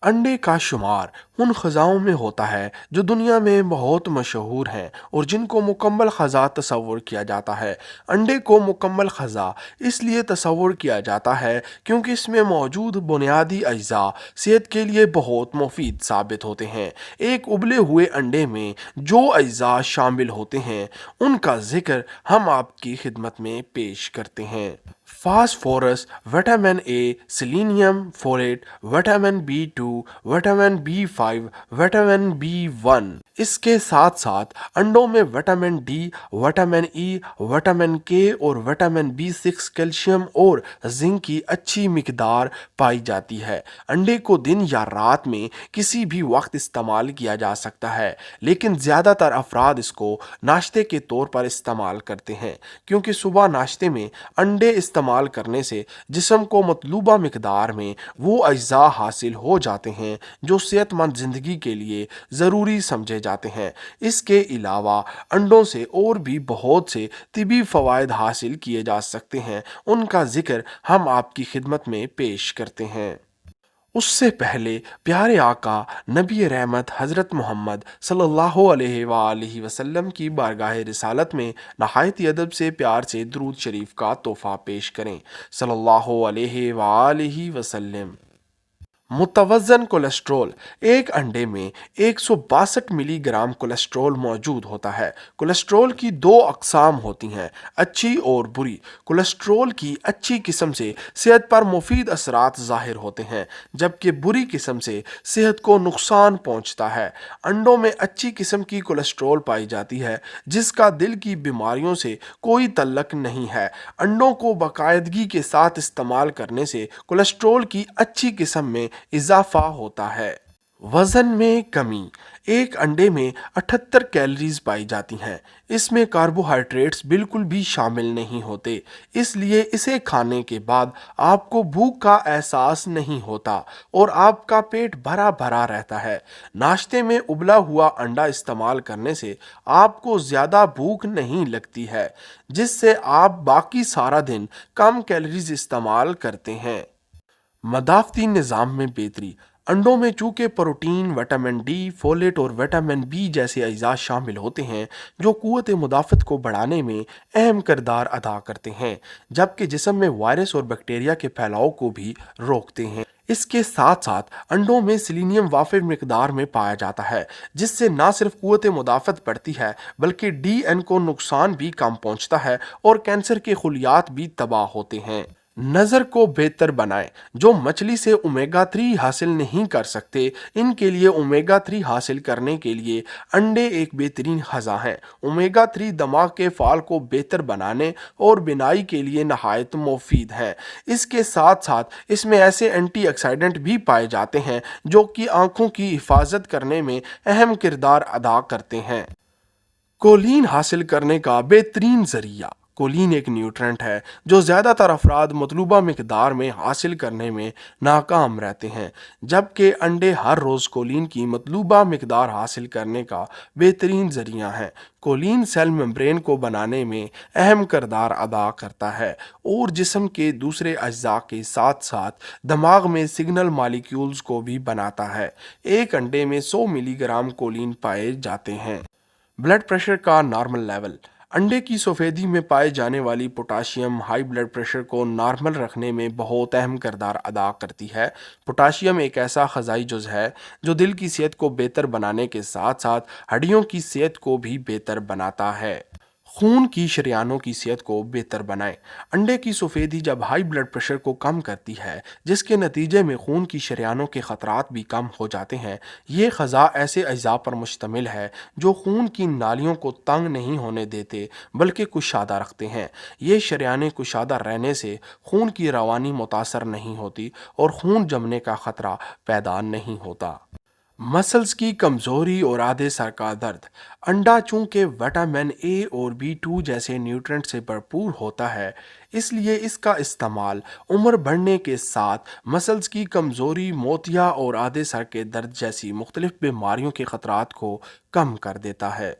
अंडे का शुमार उन ग़िज़ाओं में होता है जो दुनिया में बहुत मशहूर हैं और जिनको मुकम्मल ग़िज़ा तस्वुर किया जाता है। अंडे को मुकम्मल ग़िज़ा इसलिए तस्वुर किया जाता है क्योंकि इसमें मौजूद बुनियादी अज्जा सेहत के लिए बहुत मुफीद साबित होते हैं। एक उबले हुए अंडे में जो अज्जा शामिल होते हैं उनका ज़िक्र हम आपकी खिदमत में पेश करते हैं। Phosphorus, vitamin A, selenium, folate, vitamin B 2, vitamin B 5, vitamin B 1। इसके साथ साथ अंडों में vitamin D, vitamin E, vitamin K और विटामिन बी 6, कैल्शियम और जिंक की अच्छी मिकदार पाई जाती है। अंडे को दिन या रात में किसी भी वक्त इस्तेमाल किया जा सकता है, लेकिन ज़्यादातर अफराद इसको नाश्ते के तौर पर इस्तेमाल करते हैं क्योंकि सुबह नाश्ते में अंडे इस्तेमाल करने से जिस्म को मतलूबा मिकदार में वो अज्जा हासिल हो जाते हैं जो सेहतमंद ज़िंदगी के लिए ज़रूरी समझे जाते हैं। इसके अलावा अंडों से और भी बहुत से तिबी फ़वाइद हासिल किए जा सकते हैं, उनका ज़िक्र हम आपकी खिदमत में पेश करते हैं। उससे पहले प्यारे आका नबी रहमत हज़रत मोहम्मद सल्लल्लाहु अलैहि वसल्लम की बारगाह रिसालत में नहायत अदब से प्यार से दुरूद शरीफ का तोहफ़ा पेश करें। सल्लल्लाहु अलैहि वसल्लम। मुतवज़्ज़न कोलेस्ट्रॉल। एक अंडे में 162 मिलीग्राम कोलेस्ट्रॉल मौजूद होता है। कोलेस्ट्रॉल की दो अक़साम होती हैं, अच्छी और बुरी। कोलेस्ट्रॉल की अच्छी किस्म से सेहत पर मुफीद असरात ज़ाहिर होते हैं, जबकि बुरी किस्म से सेहत को नुकसान पहुंचता है। अंडों में अच्छी किस्म की कोलेस्ट्रॉल पाई जाती है जिसका दिल की बीमारियों से कोई तल्लक नहीं है। अंडों को बाकायदगी के साथ इस्तेमाल करने से कोलेस्ट्रॉल की अच्छी किस्म में इजाफा होता है। वज़न में कमी। एक अंडे में 78 कैलोरीज पाई जाती हैं। इसमें कार्बोहाइड्रेट्स बिल्कुल भी शामिल नहीं होते, इसलिए इसे खाने के बाद आपको भूख का एहसास नहीं होता और आपका पेट भरा भरा रहता है। नाश्ते में उबला हुआ अंडा इस्तेमाल करने से आपको ज़्यादा भूख नहीं लगती है, जिससे आप बाकी सारा दिन कम कैलोरीज इस्तेमाल करते हैं। मदाफ़ती निज़ाम में बेहतरी। अंडों में चूँकि प्रोटीन, विटामिन डी, फोलेट और विटामिन बी जैसे अज्जा शामिल होते हैं जो क़ुव्वत मुदाफ़त को बढ़ाने में अहम किरदार अदा करते हैं, जबकि जिस्म में वायरस और बैक्टीरिया के फैलाव को भी रोकते हैं। इसके साथ साथ अंडों में सेलेनियम वाफिर मिकदार में पाया जाता है, जिससे न सिर्फ क़ुव्वत मुदाफ़त बढ़ती है बल्कि डीएन को नुकसान भी कम पहुँचता है और कैंसर के खुलियात भी तबाह होते हैं। नज़र को बेहतर बनाएं। जो मछली से ओमेगा 3 हासिल नहीं कर सकते, इनके लिए ओमेगा 3 हासिल करने के लिए अंडे एक बेहतरीन ग़िज़ा हैं। ओमेगा 3 दिमाग के फ़ाल को बेहतर बनाने और बिनाई के लिए नहायत मुफीद हैं। इसके साथ साथ इसमें ऐसे एंटीऑक्सीडेंट भी पाए जाते हैं जो कि आँखों की हिफाजत करने में अहम किरदार अदा करते हैं। कोलीन हासिल करने का बेहतरीन ज़रिया। कोलीन एक न्यूट्रेंट है जो ज़्यादातर अफराद मतलूबा मिकदार में हासिल करने में नाकाम रहते हैं, जबकि अंडे हर रोज़ कोलीन की मतलूबा मिकदार हासिल करने का बेहतरीन ज़रिया है। कोलीन सेल मेम्ब्रेन को बनाने में अहम किरदार अदा करता है और जिस्म के दूसरे अज्जा के साथ साथ दिमाग में सिग्नल मालिक्यूल्स को भी बनाता है। एक अंडे में 100 मिलीग्राम कोलीन पाए जाते हैं। ब्लड प्रेशर का नॉर्मल लेवल। अंडे की सफ़ेदी में पाए जाने वाली पोटाशियम हाई ब्लड प्रेशर को नॉर्मल रखने में बहुत अहम किरदार अदा करती है। पोटाशियम एक ऐसा ग़िज़ाई जुज़ है जो दिल की सेहत को बेहतर बनाने के साथ साथ हड्डियों की सेहत को भी बेहतर बनाता है। खून की शरियानों की सेहत को बेहतर बनाएं। अंडे की सफ़ेदी जब हाई ब्लड प्रेशर को कम करती है, जिसके नतीजे में खून की शरियानों के ख़तरात भी कम हो जाते हैं। ये ग़िज़ा ऐसे अज्जा पर मुश्तमिल है जो खून की नालियों को तंग नहीं होने देते बल्कि कुशादा रखते हैं। ये शरियानें कुशादा रहने से खून की रवानी मुतासर नहीं होती और खून जमने का ख़तरा पैदा नहीं होता। मसल्स की कमज़ोरी और आधे सर का दर्द। अंडा चूँकि विटामिन ए और बी 2 जैसे न्यूट्रेंट से भरपूर होता है, इसलिए इसका इस्तेमाल उम्र बढ़ने के साथ मसल्स की कमज़ोरी, मोतिया और आधे सर के दर्द जैसी मुख्तलिफ बीमारियों के ख़तरात को कम कर देता है।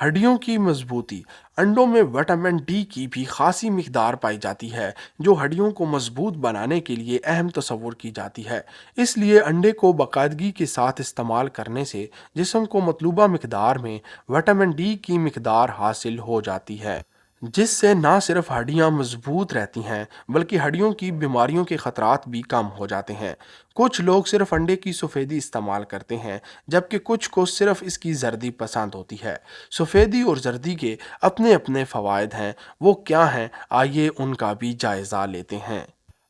हड्डियों की मजबूती। अंडों में विटामिन डी की भी खासी मिकदार पाई जाती है, जो हड्डियों को मजबूत बनाने के लिए अहम तस्वुर की जाती है। इसलिए अंडे को बाकायदगी के साथ इस्तेमाल करने से जिस्म को मतलूबा मिकदार में विटामिन डी की मिकदार हासिल हो जाती है, जिससे ना सिर्फ हड्डियां मजबूत रहती हैं बल्कि हड्डियों की बीमारियों के खतरात भी कम हो जाते हैं। कुछ लोग सिर्फ अंडे की सफ़ेदी इस्तेमाल करते हैं, जबकि कुछ को सिर्फ इसकी जर्दी पसंद होती है। सफ़ेदी और जर्दी के अपने अपने फ़वाइद हैं, वो क्या हैं आइए उनका भी जायज़ा लेते हैं।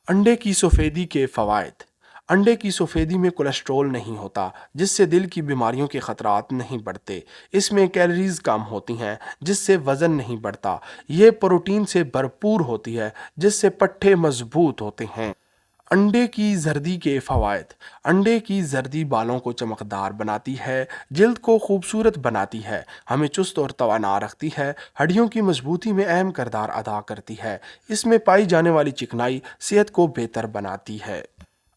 अंडे की सफ़ेदी के फ़वाइद। अंडे की सफ़ेदी में कोलेस्ट्रॉल नहीं होता, जिससे दिल की बीमारियों के ख़तरात नहीं बढ़ते। इसमें कैलोरीज कम होती हैं, जिससे वज़न नहीं बढ़ता। ये प्रोटीन से भरपूर होती है, जिससे पट्ठे मजबूत होते हैं। अंडे की जर्दी के फ़वाइद। अंडे की जर्दी बालों को चमकदार बनाती है, जल्द को खूबसूरत बनाती है, हमें चुस्त और तवाना रखती है, हड्डियों की मजबूती में अहम किरदार अदा करती है। इसमें पाई जाने वाली चिकनाई सेहत को बेहतर बनाती है।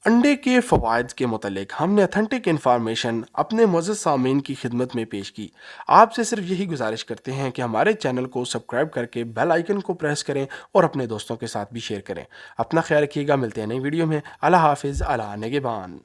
अंडे के फ़वाइद के मुतल्लिक हमने अथेंटिक इन्फॉर्मेशन अपने मुअज़्ज़ज़ सामीन की खिदमत में पेश की। आपसे सिर्फ यही गुजारिश करते हैं कि हमारे चैनल को सब्सक्राइब करके बेल आइकन को प्रेस करें और अपने दोस्तों के साथ भी शेयर करें। अपना ख्याल रखिएगा, मिलते हैं नई वीडियो में। अल्लाह हाफ़िज़, अला निगहबान।